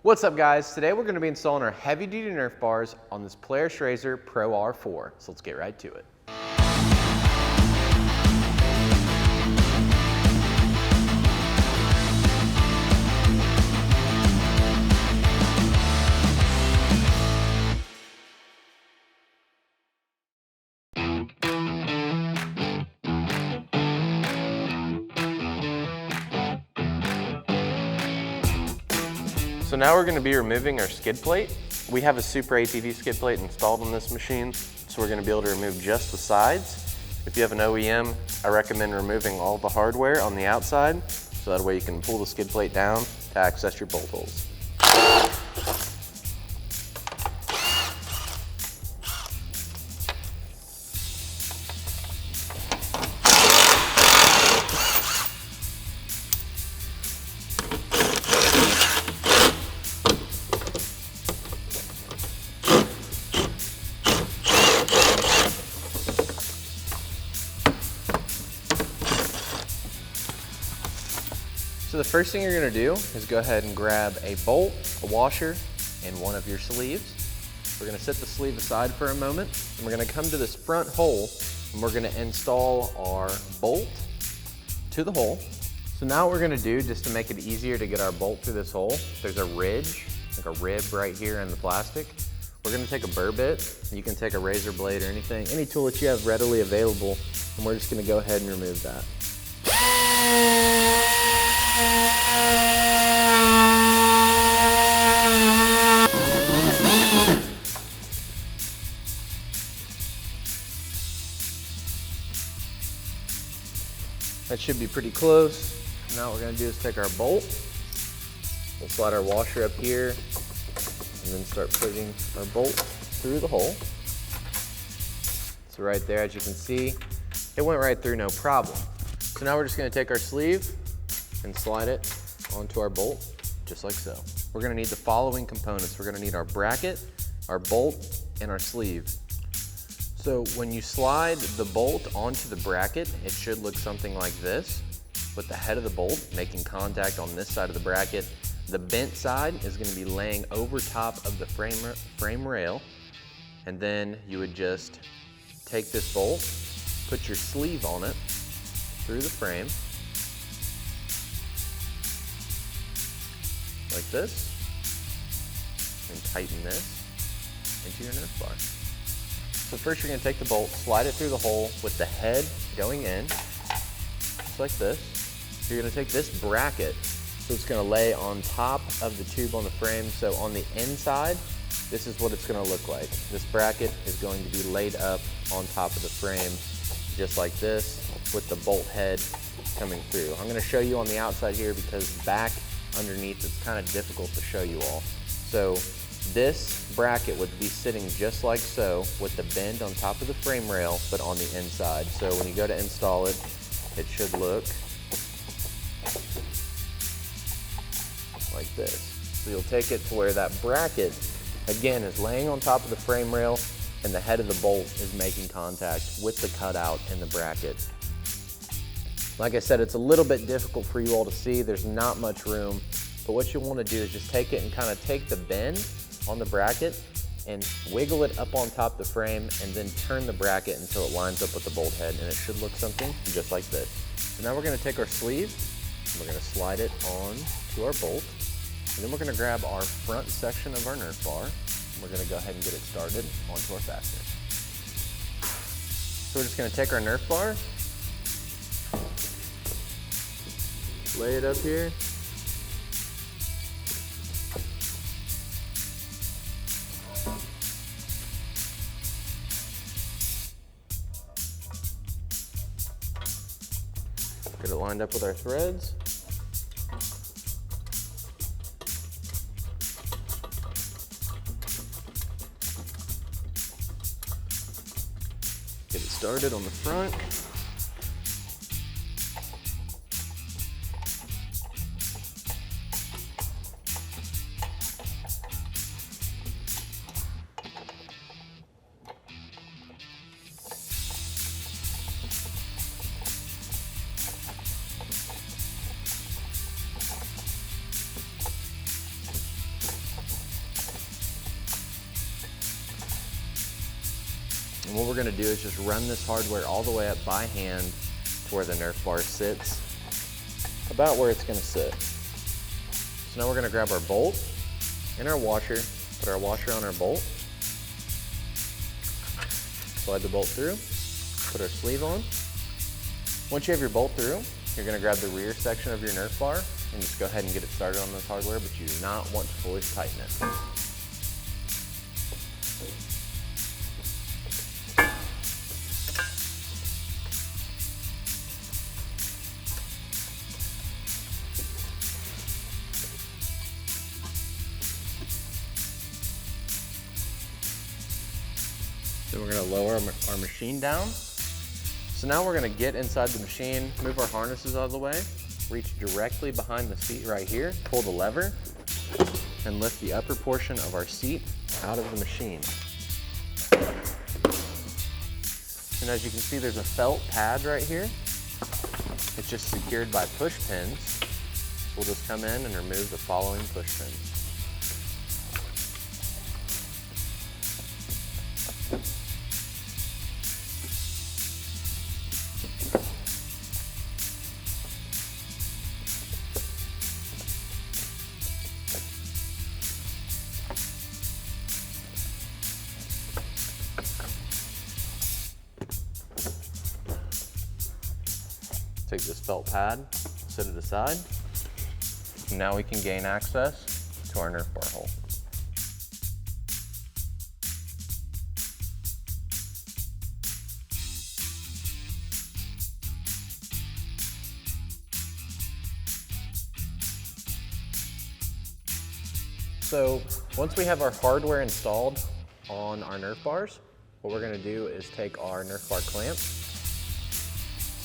What's up guys? Today we're going to be installing our heavy duty Nerf bars on this Polaris RZR Pro R4. So let's get right to it. So now we're going to be removing our skid plate. We have a SuperATV skid plate installed on this machine, so we're going to be able to remove just the sides. If you have an OEM, I recommend removing all the hardware on the outside, so that way you can pull the skid plate down to access your bolt holes. So the first thing you're going to do is go ahead and grab a bolt, a washer, and one of your sleeves. We're going to set the sleeve aside for a moment, and we're going to come to this front hole, and we're going to install our bolt to the hole. So now what we're going to do, just to make it easier to get our bolt through this hole, there's a ridge, like a rib right here in the plastic. We're going to take a burr bit. You can take a razor blade or anything, any tool that you have readily available, and we're just going to go ahead and remove that. That should be pretty close. Now what we're going to do is take our bolt, we'll slide our washer up here, and then start putting our bolt through the hole. So right there, as you can see, it went right through, no problem. So now we're just going to take our sleeve and slide it onto our bolt, just like so. We're going to need the following components. We're going to need our bracket, our bolt, and our sleeve. So when you slide the bolt onto the bracket, it should look something like this, with the head of the bolt making contact on this side of the bracket. The bent side is going to be laying over top of the frame rail, and then you would just take this bolt, put your sleeve on it through the frame, like this, and tighten this into your Nerf bar. So first you're going to take the bolt, slide it through the hole with the head going in, just like this. You're going to take this bracket, so it's going to lay on top of the tube on the frame. So on the inside, this is what it's going to look like. This bracket is going to be laid up on top of the frame, just like this, with the bolt head coming through. I'm going to show you on the outside here because back underneath it's kind of difficult to show you all. So this bracket would be sitting just like so with the bend on top of the frame rail, but on the inside. So when you go to install it, it should look like this. So you'll take it to where that bracket, again, is laying on top of the frame rail and the head of the bolt is making contact with the cutout in the bracket. Like I said, it's a little bit difficult for you all to see. There's not much room, but what you'll want to do is just take it and kind of take the bend on the bracket and wiggle it up on top of the frame and then turn the bracket until it lines up with the bolt head, and it should look something just like this. So now we're going to take our sleeve and we're going to slide it on to our bolt, and then we're going to grab our front section of our Nerf bar and we're going to go ahead and get it started onto our fasteners. So we're just going to take our Nerf bar, lay it up here, get it lined up with our threads. Get it started on the front. And what we're gonna do is just run this hardware all the way up by hand to where the Nerf bar sits, about where it's gonna sit. So now we're gonna grab our bolt and our washer, put our washer on our bolt, slide the bolt through, put our sleeve on. Once you have your bolt through, you're gonna grab the rear section of your Nerf bar and just go ahead and get it started on this hardware, but you do not want to fully tighten it. So we're gonna lower our machine down. So now we're gonna get inside the machine, move our harnesses out of the way, reach directly behind the seat right here, pull the lever, and lift the upper portion of our seat out of the machine. And as you can see, there's a felt pad right here. It's just secured by push pins. We'll just come in and remove the following push pins. Take this felt pad, set it aside, and now we can gain access to our Nerf bar hole. So once we have our hardware installed on our Nerf bars, what we're gonna do is take our Nerf bar clamps,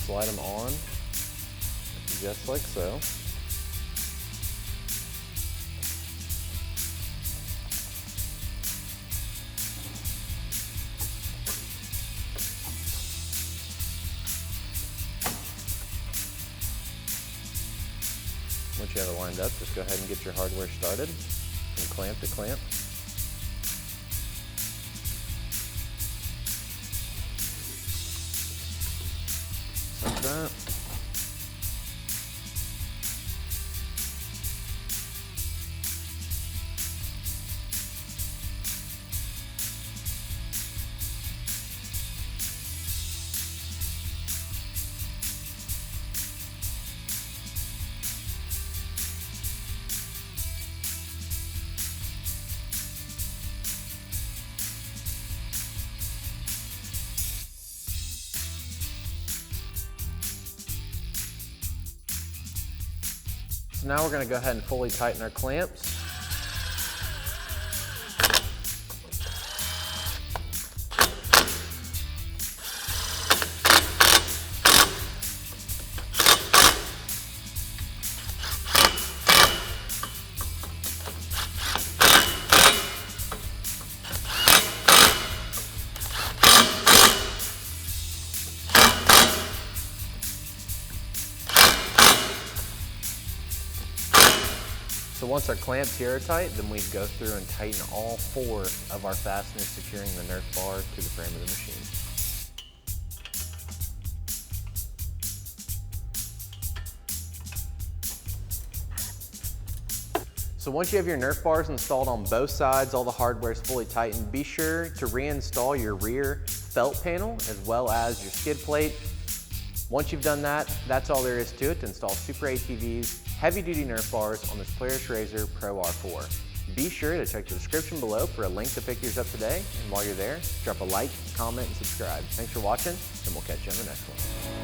slide them on just like so. Once you have it lined up, just go ahead and get your hardware started from clamp to clamp. Like that. So now we're going to go ahead and fully tighten our clamps. So once our clamps here are tight, then we go through and tighten all 4 of our fasteners securing the Nerf bar to the frame of the machine. So once you have your Nerf bars installed on both sides, all the hardware is fully tightened, be sure to reinstall your rear felt panel as well as your skid plate. Once you've done that, that's all there is to it to install SuperATV's heavy-duty Nerf bars on this Polaris RZR Pro R4. Be sure to check the description below for a link to pick yours up today, and while you're there, drop a like, comment, and subscribe. Thanks for watching, and we'll catch you on the next one.